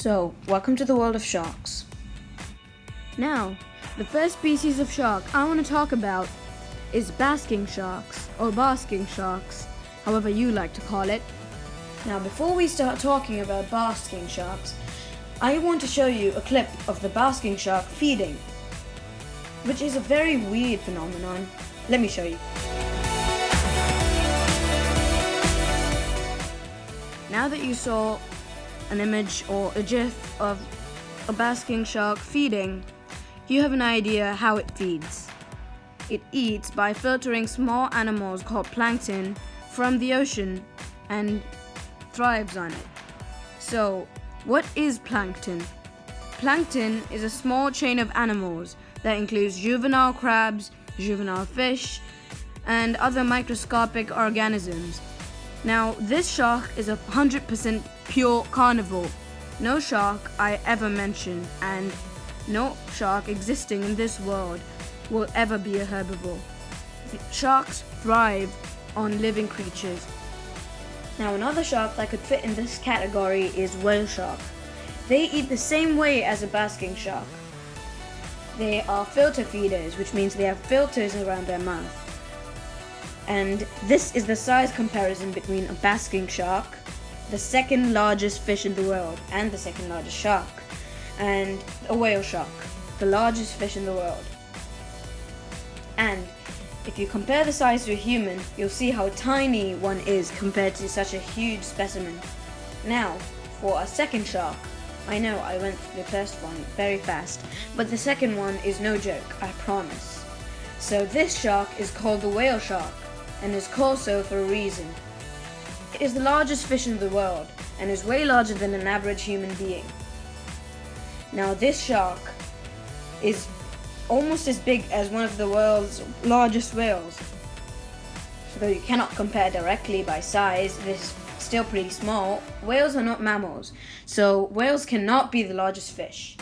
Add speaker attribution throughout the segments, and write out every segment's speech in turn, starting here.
Speaker 1: So, welcome to the world of sharks.
Speaker 2: Now, the first species of shark I want to talk about is basking sharks, or basking sharks, however you like to call it.
Speaker 1: Now, before we start talking about basking sharks, I want to show you a clip of the basking shark feeding, which is a very weird phenomenon. Let me show you.
Speaker 2: Now that you saw an image or a gif of a basking shark feeding, you have an idea how it feeds. It eats by filtering small animals called plankton from the ocean and thrives on it. So, what is plankton? Plankton is a small chain of animals that includes juvenile crabs, juvenile fish, and other microscopic organisms. Now, this shark is 100% pure carnivore. No shark I ever mention, and no shark existing in this world will ever be a herbivore. Sharks thrive on living creatures.
Speaker 1: Now, another shark that could fit in this category is whale shark. They eat the same way as a basking shark. They are filter feeders, which means they have filters around their mouth. And this is the size comparison between a basking shark, the second largest fish in the world and the second largest shark, and a whale shark, the largest fish in the world. And if you compare the size to a human, you'll see how tiny one is compared to such a huge specimen. Now, for a second shark, I know I went through the first one very fast, but the second one is no joke, I promise. So this shark is called the whale shark, and is called so for a reason. It is the largest fish in the world, and is way larger than an average human being. Now this shark is almost as big as one of the world's largest whales. Though you cannot compare directly by size, it is still pretty small. Whales are not mammals, so whales cannot be the largest fish.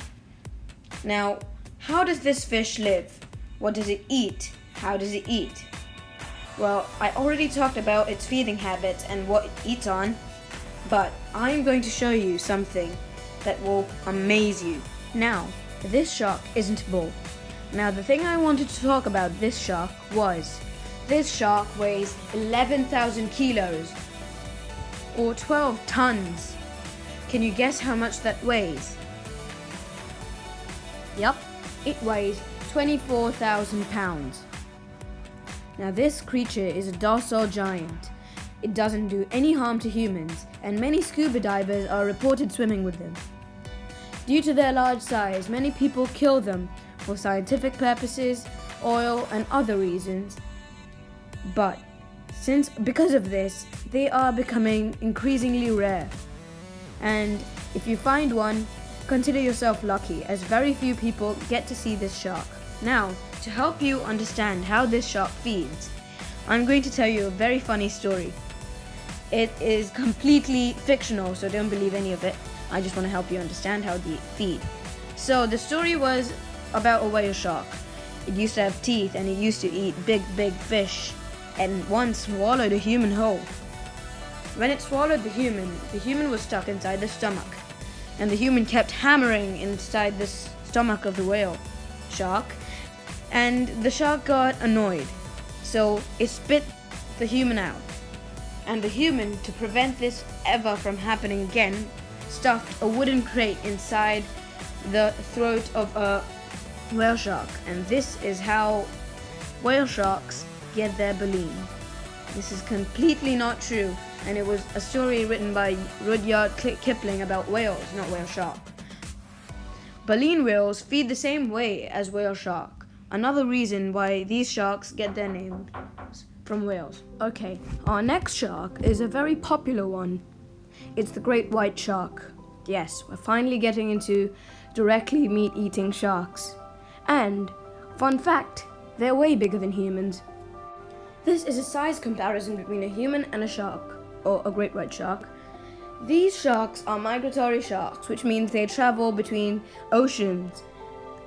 Speaker 1: Now, how does this fish live? What does it eat? How does it eat? Well, I already talked about its feeding habits and what it eats on, but I'm going to show you something that will amaze you.
Speaker 2: Now, this shark isn't a bull. Now, the thing I wanted to talk about this shark was, this shark weighs 11,000 kilos, or 12 tons. Can you guess how much that weighs? Yup, it weighs 24,000 pounds. Now, this creature is a docile giant. It doesn't do any harm to humans, and many scuba divers are reported swimming with them. Due to their large size, many people kill them for scientific purposes, oil, and other reasons. But because of this, they are becoming increasingly rare. And if you find one, consider yourself lucky, as very few people get to see this shark. Now, to help you understand how this shark feeds, I'm going to tell you a very funny story. It is completely fictional, so don't believe any of it. I just want to help you understand how they feed. So the story was about a whale shark. It used to have teeth, and it used to eat big fish, and once swallowed a human whole. When it swallowed the human was stuck inside the stomach, and the human kept hammering inside the stomach of the whale shark, and the shark got annoyed, so it spit the human out. And the human, to prevent this ever from happening again, stuffed a wooden crate inside the throat of a whale shark. And this is how whale sharks get their baleen. This is completely not true, and it was a story written by Rudyard Kipling about whales, not whale shark. Baleen whales feed the same way as whale shark. Another reason why these sharks get their name from whales. Okay, our next shark is a very popular one. It's the great white shark. Yes, we're finally getting into directly meat-eating sharks. And, fun fact, they're way bigger than humans. This is a size comparison between a human and a shark, or a great white shark. These sharks are migratory sharks, which means they travel between oceans,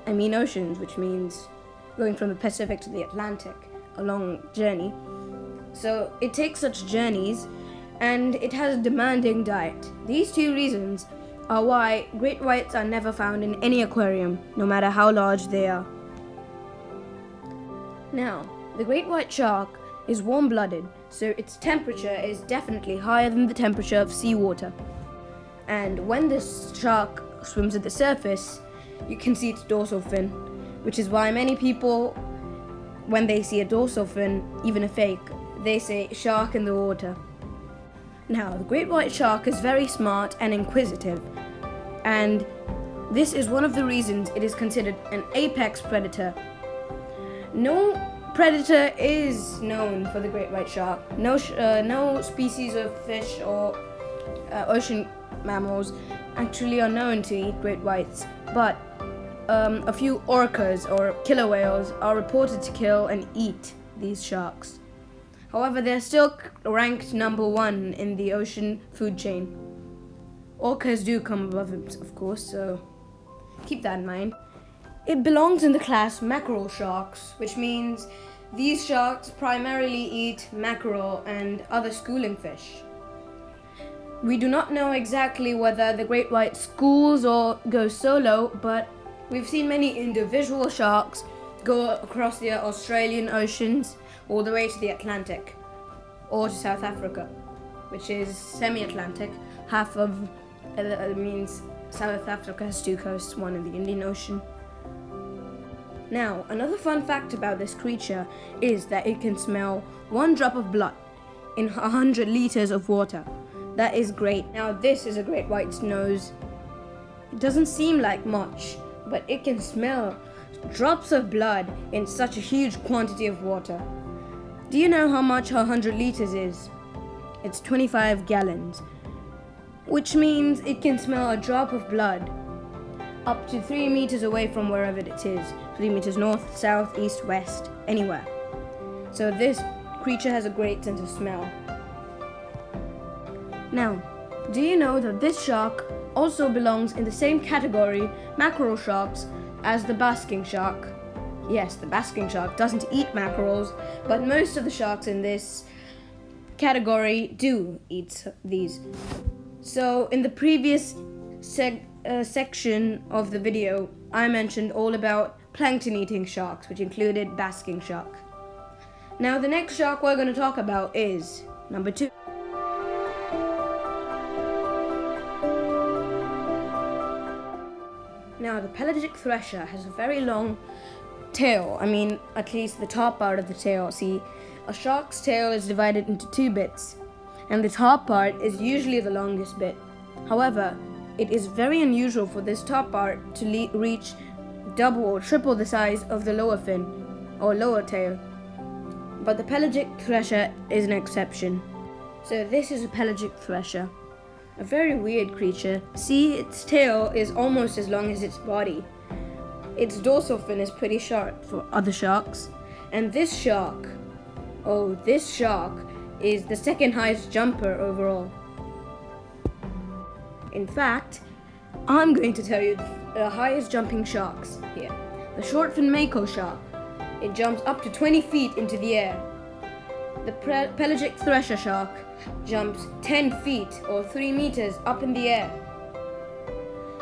Speaker 2: which means going from the Pacific to the Atlantic, a long journey. So it takes such journeys, and it has a demanding diet. These two reasons are why great whites are never found in any aquarium, no matter how large they are. Now, the great white shark is warm-blooded, so its temperature is definitely higher than the temperature of seawater. And when this shark swims at the surface, you can see its dorsal fin, which is why many people, when they see a dorsal fin, even a fake, they say shark in the water. Now, the great white shark is very smart and inquisitive, and this is one of the reasons it is considered an apex predator. No predator is known for the great white shark. No species of fish or ocean mammals actually are known to eat great whites, but a few orcas or killer whales are reported to kill and eat these sharks. However, they're still ranked number 1 in the ocean food chain. Orcas do come above it, of course, so keep that in mind. It belongs in the class mackerel sharks, which means these sharks primarily eat mackerel and other schooling fish. We do not know exactly whether the great white schools or goes solo, but we've seen many individual sharks go across the Australian oceans all the way to the Atlantic, or to South Africa, which is semi-Atlantic. Half of means South Africa has 2 coasts, one in the Indian Ocean. Now, another fun fact about this creature is that it can smell 1 drop of blood in 100 liters of water. That is great. Now, this is a great white's nose. It doesn't seem like much, but it can smell drops of blood in such a huge quantity of water. Do you know how much 100 liters is? It's 25 gallons, which means it can smell a drop of blood up to 3 meters away from wherever it is. 3 meters north, south, east, west, anywhere. So this creature has a great sense of smell. Now, do you know that this shark also belongs in the same category, mackerel sharks, as the basking shark? Yes, the basking shark doesn't eat mackerels, but most of the sharks in this category do eat these. So in the previous section of the video, I mentioned all about plankton-eating sharks, which included basking shark. Now the next shark we're going to talk about is number 2. Now the pelagic thresher has a very long tail. I mean, at least the top part of the tail. See, a shark's tail is divided into 2 bits, and the top part is usually the longest bit. However, it is very unusual for this top part to reach double or triple the size of the lower fin, or lower tail. But the pelagic thresher is an exception. So this is a pelagic thresher. A very weird creature. See, its tail is almost as long as its body. Its dorsal fin is pretty short for other sharks. And this shark is the second highest jumper overall. In fact, I'm going to tell you the highest jumping sharks here. The short fin mako shark. It jumps up to 20 feet into the air. The pelagic thresher shark jumps 10 feet or 3 meters up in the air.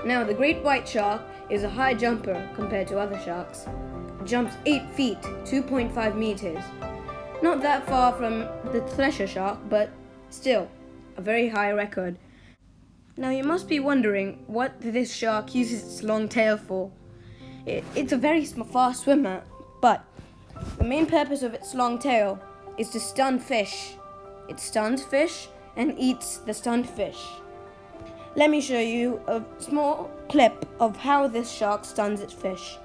Speaker 2: Now, the great white shark is a high jumper compared to other sharks. It jumps 8 feet, 2.5 meters. Not that far from the thresher shark, but still a very high record. Now, you must be wondering what this shark uses its long tail for. It's a very fast swimmer, but the main purpose of its long tail is to stun fish. It stuns fish and eats the stunned fish. Let me show you a small clip of how this shark stuns its fish.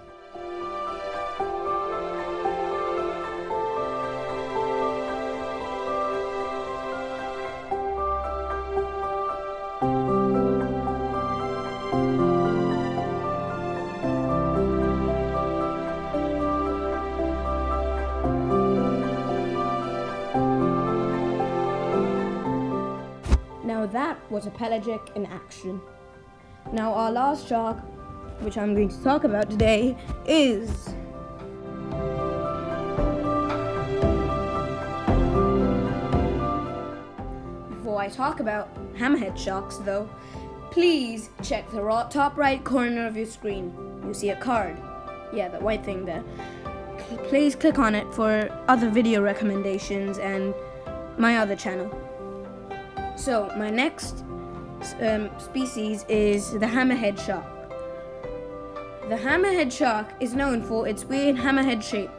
Speaker 2: Now that was a pelagic in action. Now our last shark, which I'm going to talk about today, is before I talk about hammerhead sharks though, please check the top right corner of your screen. You see a card. Yeah, the white thing there. Please click on it for other video recommendations and my other channel. So, my next species is the hammerhead shark. The hammerhead shark is known for its weird hammerhead shape.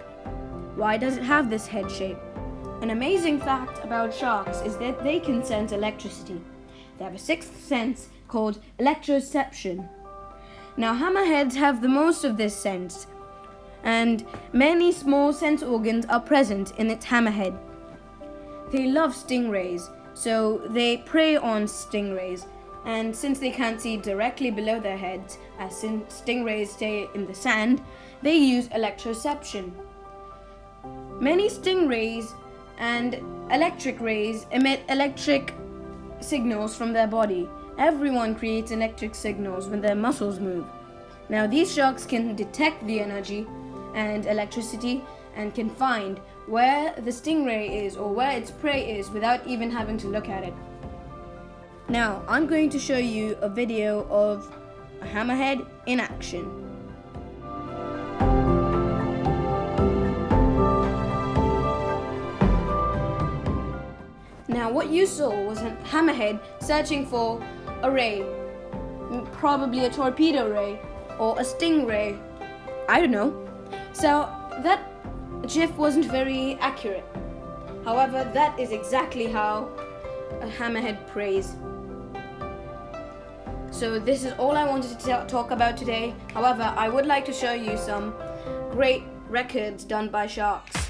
Speaker 2: Why does it have this head shape? An amazing fact about sharks is that they can sense electricity. They have a sixth sense called electroception. Now, hammerheads have the most of this sense, and many small sense organs are present in its hammerhead. They love stingrays, so they prey on stingrays, and since they can't see directly below their heads, as stingrays stay in the sand, they use electroception. Many stingrays and electric rays emit electric signals from their body. Everyone creates electric signals when their muscles move. Now, these sharks can detect the energy and electricity and can find where the stingray is or where its prey is without even having to look at it. Now, I'm going to show you a video of a hammerhead in action. Now, what you saw was a hammerhead searching for a ray, probably a torpedo ray or a stingray, I don't know. So that GIF wasn't very accurate. However, that is exactly how a hammerhead preys. So this is all I wanted to talk about today. However, I would like to show you some great records done by sharks.